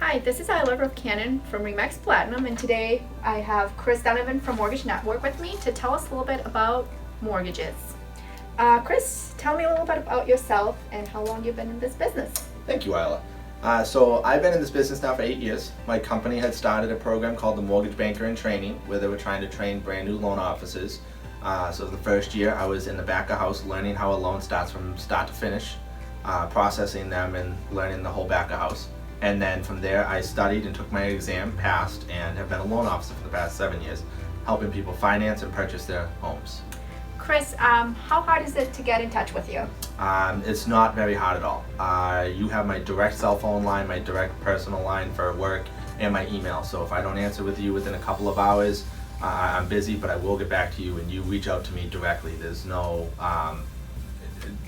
Hi, this is Isla Cannon from MAXPLATINUM, and today I have Donovan from Mortgage Network with me to tell us a little bit about mortgages. Chris, tell me a little bit about yourself and how long you've been in this business. Thank you, Isla. So I've been in this business now for 8 years. My company had started a program called the Mortgage Banker in Training, where they were trying to train brand new loan officers. So the first year I was in the back of house learning how a loan starts from start to finish, processing them and learning the whole back of house. And then from there I studied and took my exam, passed, and have been a loan officer for the past 7 years, helping people finance and purchase their homes. Chris, how hard is it to get in touch with you? It's not very hard at all. You have my direct cell phone line, my direct personal line for work, and my email. So if I don't answer with you within a couple of hours, I'm busy, but I will get back to you and you reach out to me directly. There's no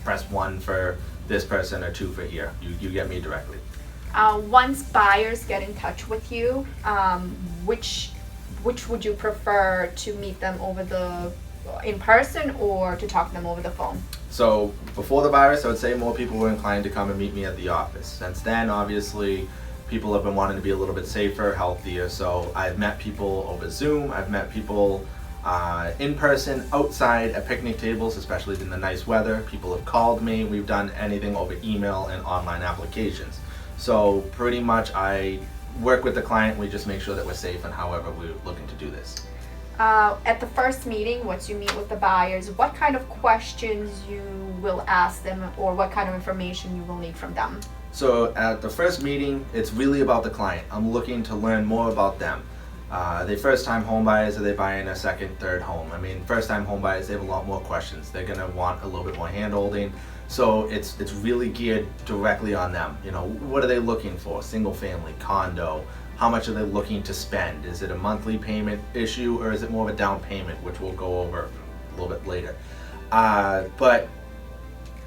press 1 for this person or 2 for here. You get me directly. Once buyers get in touch with you, which would you prefer to meet them in person or to talk to them over the phone? So before the virus, I would say more people were inclined to come and meet me at the office. Since then, obviously, people have been wanting to be a little bit safer, healthier. So I've met people over Zoom. I've met people in person, outside at picnic tables, especially in the nice weather. People have called me. We've done anything over email and online applications. So pretty much I work with the client. We just make sure that we're safe and however we're looking to do this. At the first meeting, once you meet with the buyers, what kind of questions you will ask them or what kind of information you will need from them? So at the first meeting, it's really about the client. I'm looking to learn more about them. Are they first-time home buyers? Are they buying a second, third home? I mean, first-time home buyers, they have a lot more questions. They're gonna want a little bit more hand-holding. So it's really geared directly on them. You know, what are they looking for? Single family, condo? How much are they looking to spend? Is it a monthly payment issue or is it more of a down payment, which we'll go over a little bit later. But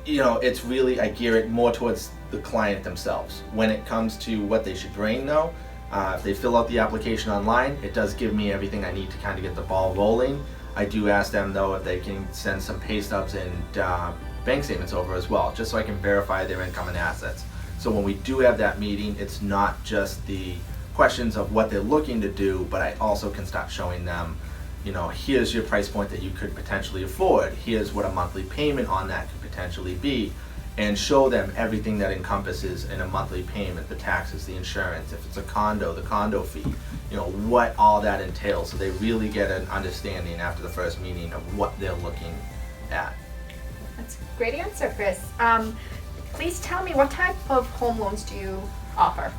you know, it's really, I gear it more towards the client themselves. When it comes to what they should bring though, if they fill out the application online, it does give me everything I need to kind of get the ball rolling. I do ask them though if they can send some pay stubs and bank statements over as well, just so I can verify their income and assets. So when we do have that meeting, it's not just the questions of what they're looking to do, but I also can start showing them, you know, here's your price point that you could potentially afford. Here's what a monthly payment on that could potentially be, and show them everything that encompasses in a monthly payment, the taxes, the insurance, if it's a condo, the condo fee, you know, what all that entails, so they really get an understanding after the first meeting of what they're looking at. That's a great answer, Chris. Please tell me, what type of home loans do you offer?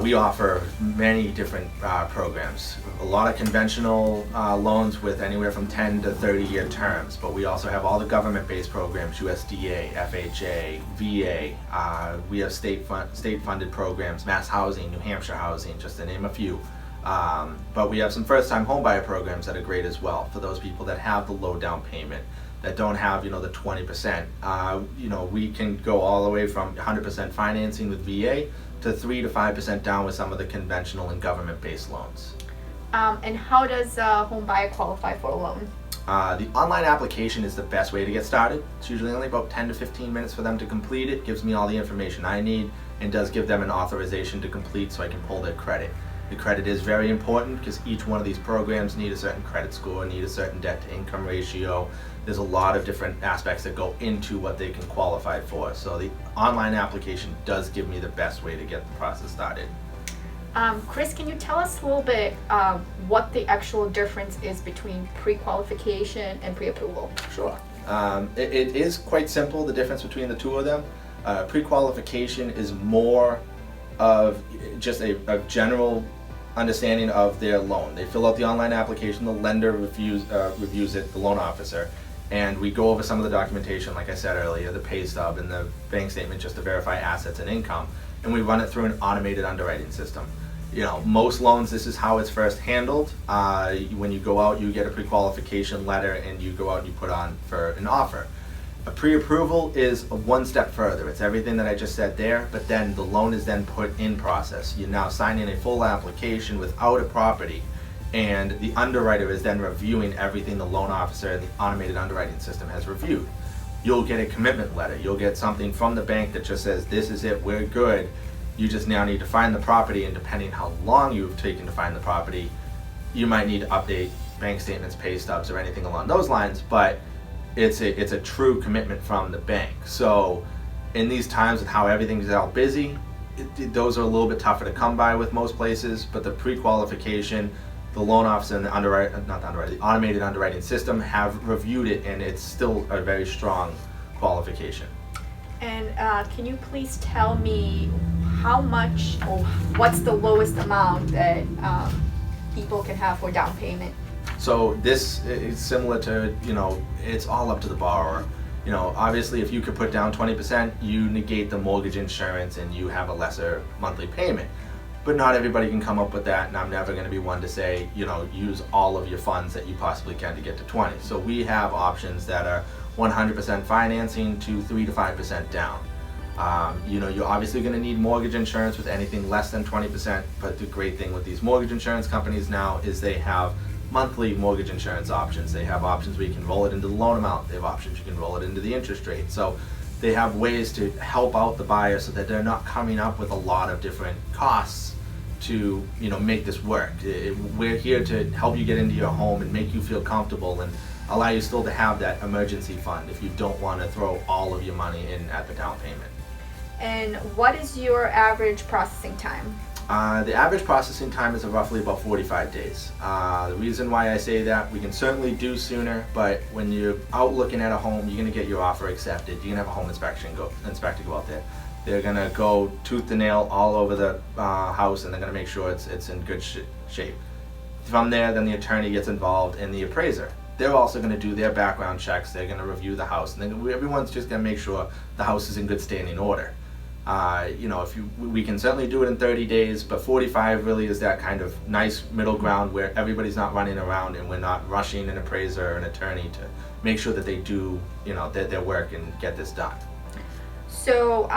We offer many different programs. A lot of conventional loans with anywhere from 10 to 30-year terms, but we also have all the government-based programs, USDA, FHA, VA. We have state-funded programs, Mass Housing, New Hampshire Housing, just to name a few. But we have some first-time homebuyer programs that are great as well for those people that have the low down payment, that don't have, you know, the 20%. You know, we can go all the way from 100% financing with VA to 3 to 5% down with some of the conventional and government-based loans. And how does a home buyer qualify for a loan? The online application is the best way to get started. It's usually only about 10 to 15 minutes for them to complete it. Gives me all the information I need and does give them an authorization to complete so I can pull their credit. The credit is very important because each one of these programs need a certain credit score, need a certain debt to income ratio. There's a lot of different aspects that go into what they can qualify for. So the online application does give me the best way to get the process started. Chris, can you tell us a little bit what the actual difference is between pre-qualification and pre-approval? Sure. It is quite simple, the difference between the two of them. Pre-qualification is more of just a general understanding of their loan. They fill out the online application, the lender reviews it, the loan officer, and we go over some of the documentation, like I said earlier, the pay stub and the bank statement just to verify assets and income, and we run it through an automated underwriting system. You know, most loans, this is how it's first handled. When you go out, you get a pre-qualification letter and you go out and you put on for an offer. A pre-approval is one step further. It's everything that I just said there, but then the loan is then put in process. You're now signing a full application without a property, and the underwriter is then reviewing everything the loan officer and the automated underwriting system has reviewed. You'll get a commitment letter. You'll get something from the bank that just says, this is it, we're good. You just now need to find the property, and depending how long you've taken to find the property, you might need to update bank statements, pay stubs, or anything along those lines, but it's a true commitment from the bank. So in these times with how everything's out busy, those are a little bit tougher to come by with most places, but the pre-qualification, the loan officer and the automated underwriting system have reviewed it, and it's still a very strong qualification. And can you please tell me how much or what's the lowest amount that people can have for down payment? So this is similar to, it's all up to the borrower. Obviously if you could put down 20%, you negate the mortgage insurance and you have a lesser monthly payment. But not everybody can come up with that, and I'm never going to be one to say, use all of your funds that you possibly can to get to 20. So we have options that are 100% financing to 3 to 5% down. You're obviously going to need mortgage insurance with anything less than 20%, but the great thing with these mortgage insurance companies now is they have monthly mortgage insurance options. They have options where you can roll it into the loan amount. They have options you can roll it into the interest rate. So they have ways to help out the buyer so that they're not coming up with a lot of different costs to make this work. We're here to help you get into your home and make you feel comfortable and allow you still to have that emergency fund if you don't want to throw all of your money in at the down payment. And what is your average processing time? The average processing time is roughly about 45 days. The reason why I say that, we can certainly do sooner, but when you're out looking at a home, you're going to get your offer accepted. You're going to have a home inspector go out there. They're going to go tooth and nail all over the house, and they're going to make sure it's in good shape. From there, then the attorney gets involved, and the appraiser. They're also going to do their background checks. They're going to review the house, and then everyone's just going to make sure the house is in good standing order. We can certainly do it in 30 days, but 45 really is that kind of nice middle ground where everybody's not running around and we're not rushing an appraiser or an attorney to make sure that they do, their work and get this done. So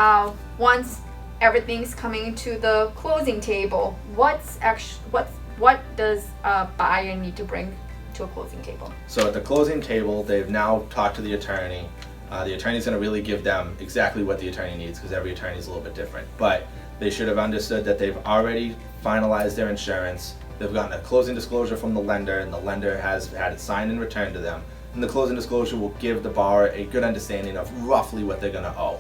once everything's coming to the closing table, what does a buyer need to bring to a closing table? So at the closing table, they've now talked to the attorney. The attorney's going to really give them exactly what the attorney needs, because every attorney is a little bit different. But they should have understood that they've already finalized their insurance. They've gotten a closing disclosure from the lender, and the lender has had it signed and returned to them. And the closing disclosure will give the borrower a good understanding of roughly what they're going to owe.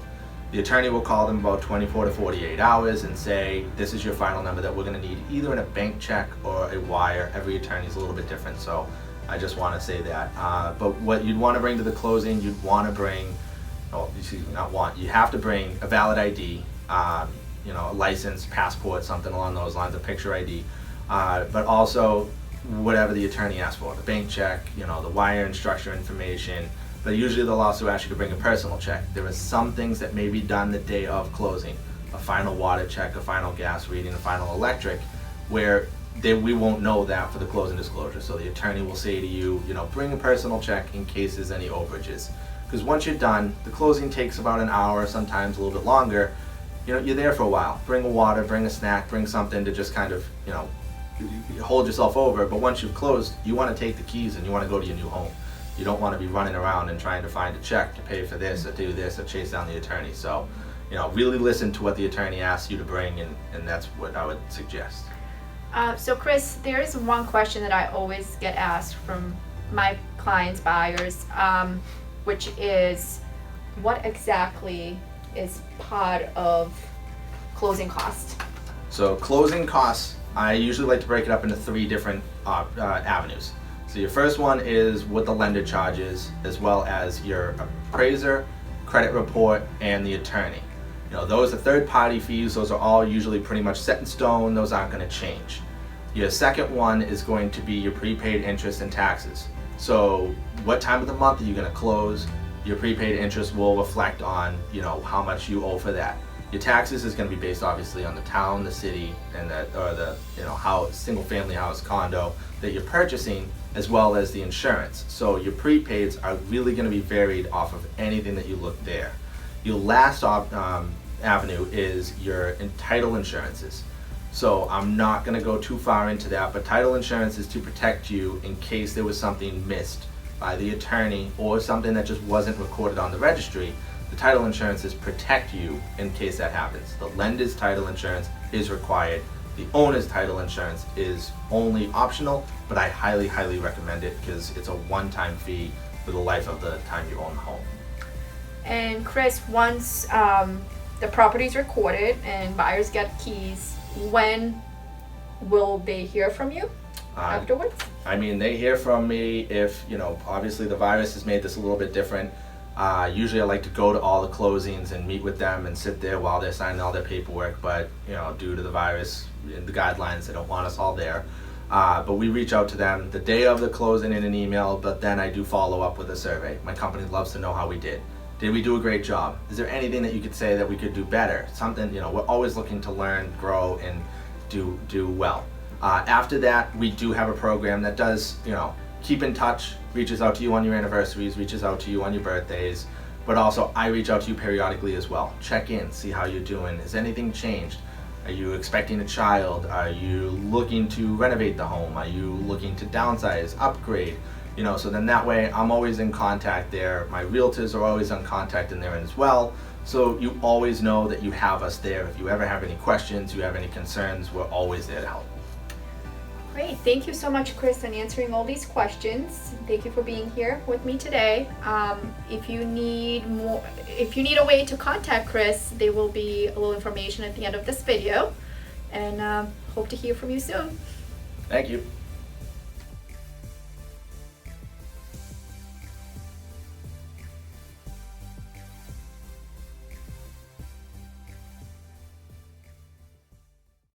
The attorney will call them about 24 to 48 hours and say, this is your final number that we're going to need either in a bank check or a wire. Every attorney is a little bit different, so I just want to say that. But what you'd want to bring to the closing, you have to bring a valid ID, a license, passport, something along those lines, a picture ID, but also whatever the attorney asks for, the bank check, the wire and structure information. But usually they'll also ask you to bring a personal check. There are some things that may be done the day of closing, a final water check, a final gas reading, a final electric, where we won't know that for the closing disclosure. So the attorney will say to you, bring a personal check in case there's any overages. Because once you're done, the closing takes about an hour, sometimes a little bit longer. You're there for a while. Bring a water, bring a snack, bring something to just kind of, hold yourself over. But once you've closed, you want to take the keys and you want to go to your new home. You don't want to be running around and trying to find a check to pay for this or do this or chase down the attorney. So, really listen to what the attorney asks you to bring, and that's what I would suggest. So Chris, there is one question that I always get asked from my clients, buyers, which is, what exactly is part of closing costs? So closing costs, I usually like to break it up into 3 different avenues. So your first one is what the lender charges, as well as your appraiser, credit report, and the attorney. Those are third-party fees. Those are all usually pretty much set in stone. Those aren't going to change. Your second one is going to be your prepaid interest and taxes. So what time of the month are you going to close? Your prepaid interest will reflect on, how much you owe for that. Your taxes is going to be based obviously on the town, the city, and the single-family house, condo that you're purchasing, as well as the insurance. So your prepaids are really going to be varied off of anything that you look there. Your last avenue is your title insurances. So I'm not going to go too far into that, but title insurance is to protect you in case there was something missed by the attorney or something that just wasn't recorded on the registry. The title insurances protect you in case that happens. The lender's title insurance is required. The owner's title insurance is only optional, but I highly, highly recommend it because it's a one-time fee for the life of the time you own the home. And Chris, once the property is recorded and buyers get keys, when will they hear from you afterwards? I mean, they hear from me if, obviously the virus has made this a little bit different. Usually I like to go to all the closings and meet with them and sit there while they're signing all their paperwork, but due to the virus and the guidelines, they don't want us all there. But we reach out to them the day of the closing in an email, but then I do follow up with a survey. My company loves to know how we did. Did we do a great job? Is there anything that you could say that we could do better? Something, we're always looking to learn, grow, and do well. After that, we do have a program that does, keep in touch, reaches out to you on your anniversaries, reaches out to you on your birthdays, but also I reach out to you periodically as well. Check in, see how you're doing. Has anything changed? Are you expecting a child? Are you looking to renovate the home? Are you looking to downsize, upgrade? So then that way I'm always in contact there. My realtors are always in contact in there as well. So you always know that you have us there. If you ever have any questions, you have any concerns, we're always there to help. Great. Thank you so much, Chris, on answering all these questions. Thank you for being here with me today. If you need a way to contact Chris, there will be a little information at the end of this video. And hope to hear from you soon. Thank you.